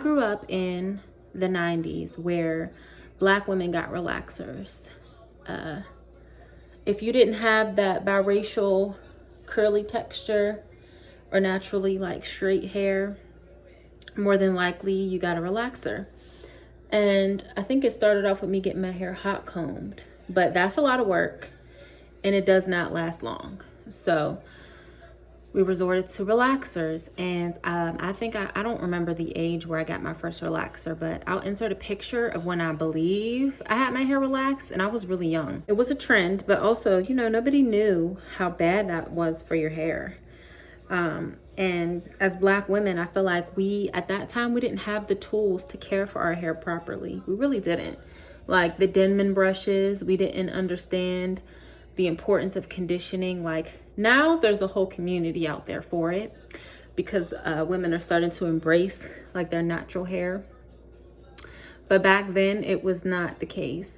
grew up in the 90s where Black women got relaxers. If you didn't have that biracial curly texture or naturally like straight hair, more than likely you got a relaxer. And I think it started off with me getting my hair hot combed, but that's a lot of work and it does not last long. So we resorted to relaxers, and I think I don't remember the age where I got my first relaxer, but I'll insert a picture of when I believe I had my hair relaxed, and I was really young. It was a trend, but also, you know, nobody knew how bad that was for your hair. And as Black women, I feel like at that time, we didn't have the tools to care for our hair properly. We really didn't. Like the Denman brushes, we didn't understand the importance of conditioning. Like now there's a whole community out there for it because women are starting to embrace like their natural hair. But back then it was not the case.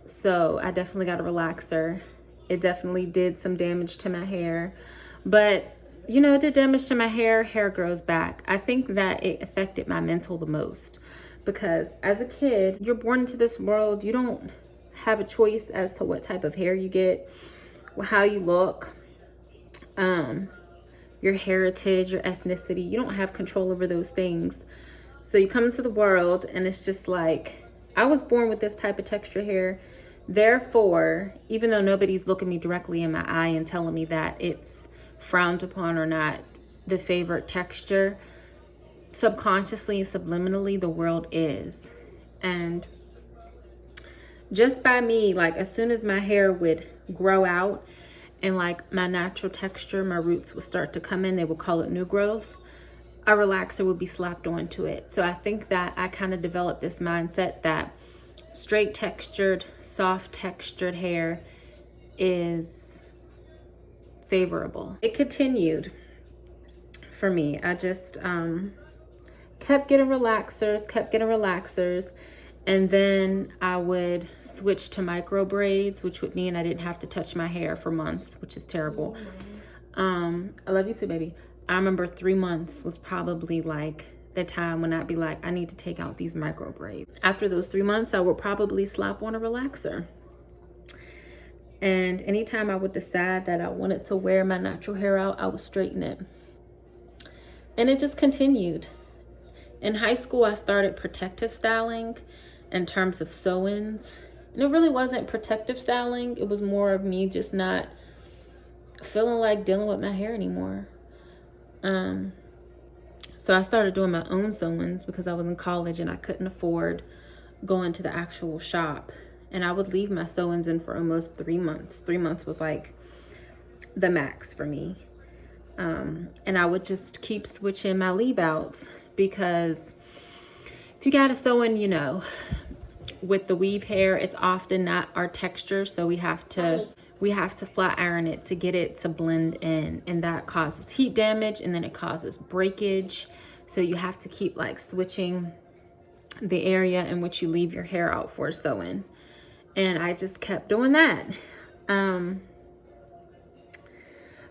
So I definitely got a relaxer. It definitely did some damage to my hair, but you know, it did damage to my hair. Hair grows back. I think that it affected my mental the most because as a kid, you're born into this world. You don't have a choice as to what type of hair you get, how you look, your heritage, your ethnicity. You don't have control over those things. So you come into the world and it's just like, I was born with this type of texture hair. Therefore, even though nobody's looking me directly in my eye and telling me that it's frowned upon or not the favorite texture, subconsciously and subliminally the world is. And just by me, like as soon as my hair would grow out and like my natural texture, my roots would start to come in, they would call it new growth, a relaxer would be slapped onto it. So I think that I kind of developed this mindset that straight textured, soft textured hair is favorable. It continued for me. I just kept getting relaxers, and then I would switch to micro braids, which would mean I didn't have to touch my hair for months, which is terrible. I love you too, baby. I remember 3 months was probably like the time when I'd be like, I need to take out these micro braids. After those 3 months, I would probably slap on a relaxer. And anytime I would decide that I wanted to wear my natural hair out, I would straighten it. And it just continued. In high school, I started protective styling in terms of sew-ins. And it really wasn't protective styling. It was more of me just not feeling like dealing with my hair anymore. So I started doing my own sew-ins because I was in college and I couldn't afford going to the actual shop. And I would leave my sew-ins in for almost 3 months. 3 months was like the max for me. And I would just keep switching my leave outs because if you got a sew-in, you know, with the weave hair, it's often not our texture. So we have to flat iron it to get it to blend in, and that causes heat damage and then it causes breakage. So you have to keep like switching the area in which you leave your hair out for a sew-in. And I just kept doing that.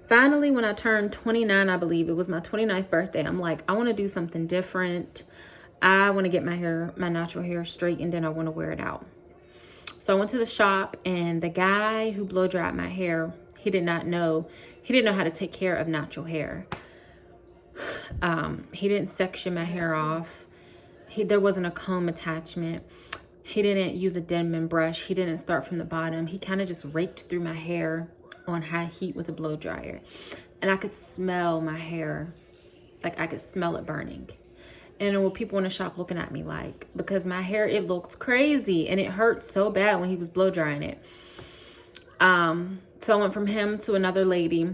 Finally, when I turned 29, I believe it was my 29th birthday, I'm like, I want to do something different. I want to get my natural hair straightened, and I want to wear it out. So I went to the shop, and the guy who blow dried my hair, he didn't know how to take care of natural hair. He didn't section my hair off. There wasn't a comb attachment. He didn't use a Denman brush. He didn't start from the bottom. He kind of just raked through my hair on high heat with a blow dryer. And I could smell my hair. Like I could smell it burning. And there were people in the shop looking at me like, because my hair, it looked crazy and it hurt so bad when he was blow drying it. So I went from him to another lady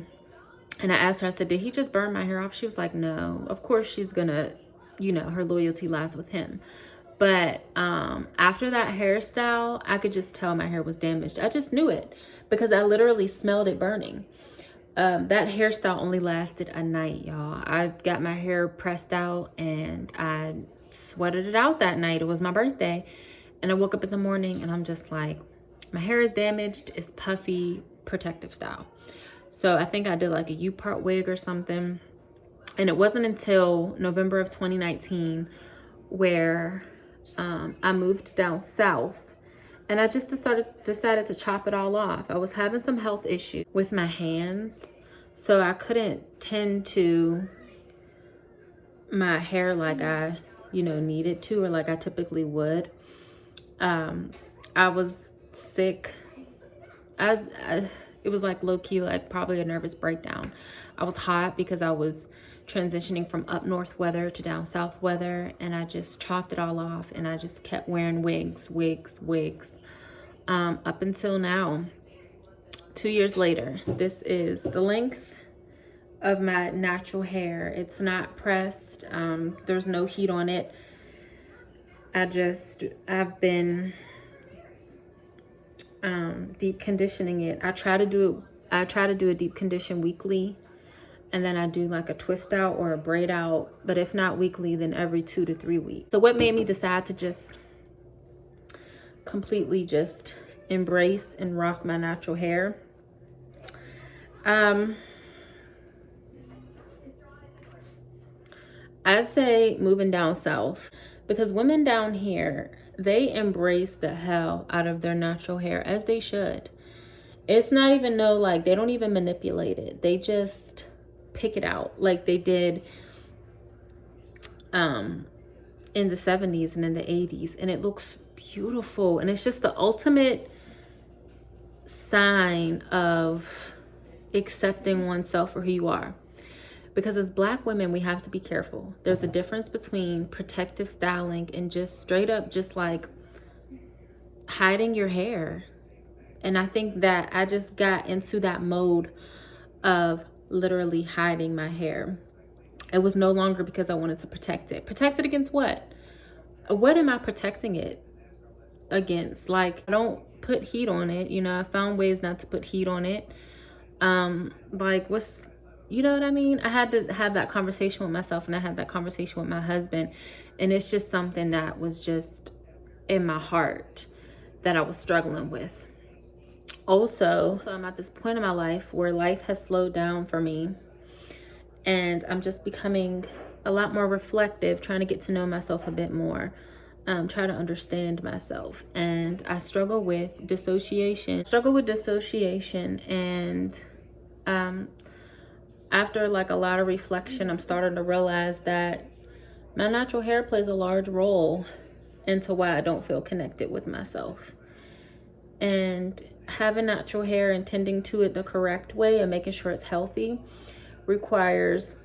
and I asked her, I said, did he just burn my hair off? She was like, no, of course she's gonna, you know, her loyalty lies with him. But after that hairstyle, I could just tell my hair was damaged. I just knew it because I literally smelled it burning. That hairstyle only lasted a night, y'all. I got my hair pressed out and I sweated it out that night. It was my birthday. And I woke up in the morning and I'm just like, my hair is damaged. It's puffy, protective style. So I think I did like a U-part wig or something. And it wasn't until November of 2019 where I moved down south, and I just decided to chop it all off. I was having some health issues with my hands, so I couldn't tend to my hair like I, needed to, or like I typically would. I was sick. It was like low-key, like probably a nervous breakdown. I was hot because I was transitioning from up north weather to down south weather, and I just chopped it all off, and I just kept wearing wigs, up until now. 2 years later, this is the length of my natural hair. It's not pressed. There's no heat on it. I've been deep conditioning it. I try to do a deep condition weekly, and then I do like a twist out or a braid out, but if not weekly, then every 2 to 3 weeks. So what made me decide to just completely just embrace and rock my natural hair? I'd say moving down south, because women down here, they embrace the hell out of their natural hair, as they should. It's not even they don't even manipulate it. They just pick it out like they did in the 70s and in the 80s, and it looks beautiful, and it's just the ultimate sign of accepting oneself for who you are. Because as Black women, we have to be careful. There's a difference between protective styling and just straight up just like hiding your hair. And I think that I just got into that mode of literally hiding my hair. It was no longer because I wanted to protect it. Protect it against what? What am I protecting it against? Like, I don't put heat on it. I found ways not to put heat on it. You know what I mean? I had to have that conversation with myself, and I had that conversation with my husband. And it's just something that was just in my heart that I was struggling with. Also, I'm at this point in my life where life has slowed down for me, and I'm just becoming a lot more reflective, trying to get to know myself a bit more, try to understand myself. And I struggle with dissociation. And after like a lot of reflection, I'm starting to realize that my natural hair plays a large role into why I don't feel connected with myself. And having natural hair and tending to it the correct way and making sure it's healthy requires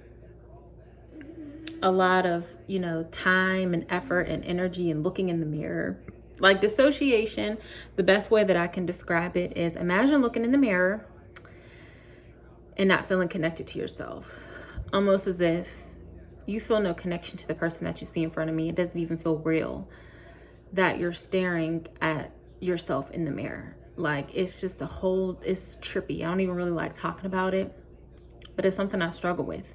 a lot of, time and effort and energy and looking in the mirror. Like dissociation, the best way that I can describe it is, imagine looking in the mirror and not feeling connected to yourself. Almost as if you feel no connection to the person that you see in front of me. It doesn't even feel real that you're staring at yourself in the mirror. Like, it's just it's trippy. I don't even really like talking about it, but it's something I struggle with.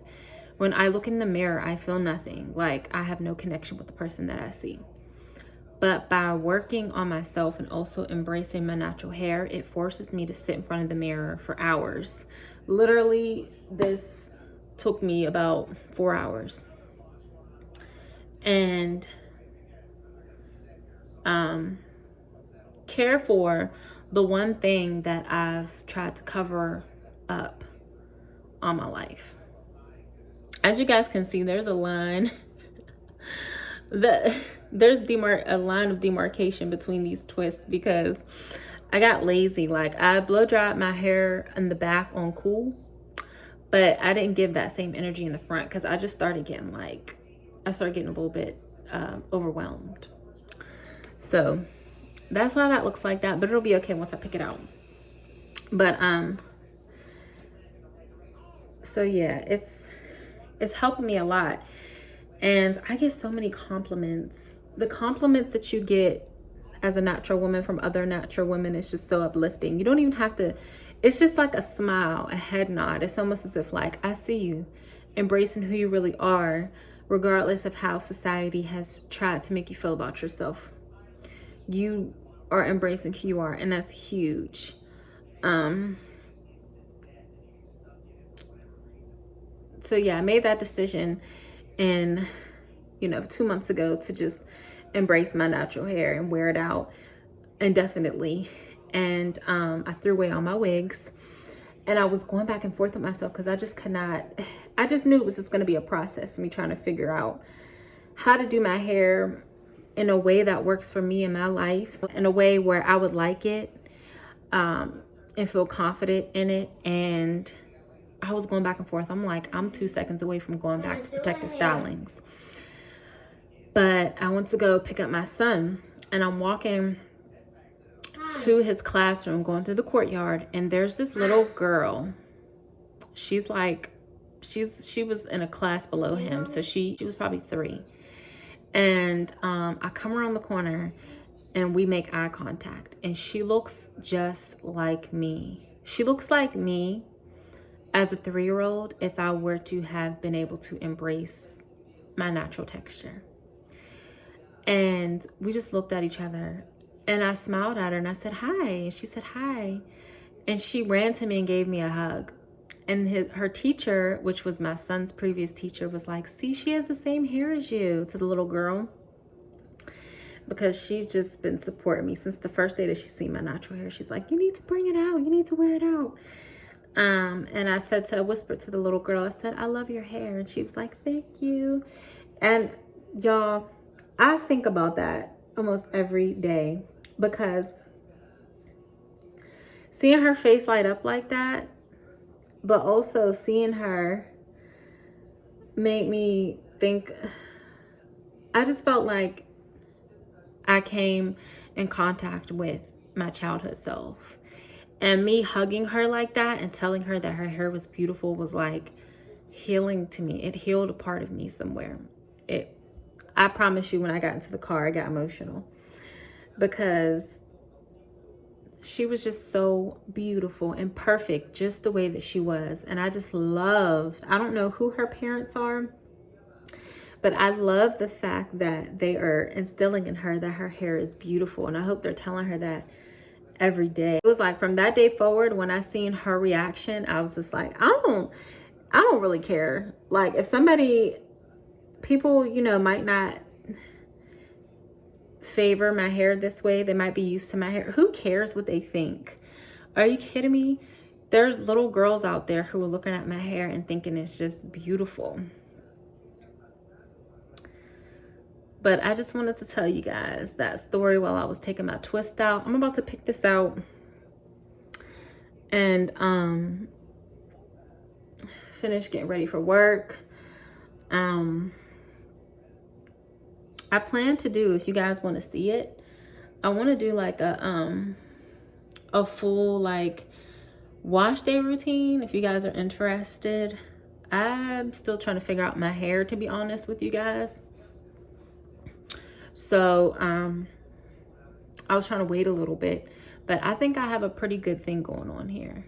When I look in the mirror, I feel nothing. Like, I have no connection with the person that I see. But by working on myself and also embracing my natural hair, it forces me to sit in front of the mirror for hours. Literally, this took me about 4 hours. And care for the one thing that I've tried to cover up all my life. As you guys can see, there's a line there's a line of demarcation between these twists, because I got lazy. Like, I blow dried my hair in the back on cool, but I didn't give that same energy in the front, because I just started getting a little bit overwhelmed. So that's why that looks like that, but it'll be okay once I pick it out. But so yeah, it's helping me a lot. And I get so many compliments. The compliments that you get as a natural woman from other natural women is just so uplifting. You don't even have to, it's just like a smile, a head nod. It's almost as if like, I see you embracing who you really are, regardless of how society has tried to make you feel about yourself. You are embracing who you are, and that's huge. So yeah, I made that decision, and you know, 2 months ago to just embrace my natural hair and wear it out indefinitely. And I threw away all my wigs, and I was going back and forth with myself because I just could not, I just knew it was just going to be a process, me trying to figure out how to do my hair in a way that works for me in my life, in a way where I would like it, and feel confident in it. And I was going back and forth. I'm like, I'm 2 seconds away from going back to Protective Stylings. But I went to go pick up my son, and I'm walking to his classroom, going through the courtyard, and there's this little girl. She's like, she was in a class below him, so she was probably 3. And I come around the corner and we make eye contact, and she looks just like me. She looks like me as a 3-year-old if I were to have been able to embrace my natural texture. And we just looked at each other, and I smiled at her and I said, hi. And she said, hi. And she ran to me and gave me a hug. And her teacher, which was my son's previous teacher, was like, see, she has the same hair as you, to the little girl. Because she's just been supporting me since the first day that she's seen my natural hair. She's like, you need to bring it out. You need to wear it out. And I whispered to the little girl, I said, I love your hair. And she was like, thank you. And y'all, I think about that almost every day, because seeing her face light up like that, but also seeing her made me think, I just felt like I came in contact with my childhood self. And me hugging her like that and telling her that her hair was beautiful was like healing to me. It healed a part of me somewhere. I promise you, when I got into the car, I got emotional, because she was just so beautiful and perfect, just the way that she was. And I just loved, I don't know who her parents are, but I love the fact that they are instilling in her that her hair is beautiful. And I hope they're telling her that every day. It was like from that day forward, when I seen her reaction, I was just like, I don't really care. Like, if people, you know, might not favor my hair this way, they might be used to my hair. Who cares what they think? Are you kidding me? There's little girls out there who are looking at my hair and thinking it's just beautiful. But I just wanted to tell you guys that story while I was taking my twist out. I'm about to pick this out and finish getting ready for work. I plan to do, if you guys want to see it, I want to do like a full like wash day routine if you guys are interested. I'm still trying to figure out my hair, to be honest with you guys. So I was trying to wait a little bit, but I think I have a pretty good thing going on here.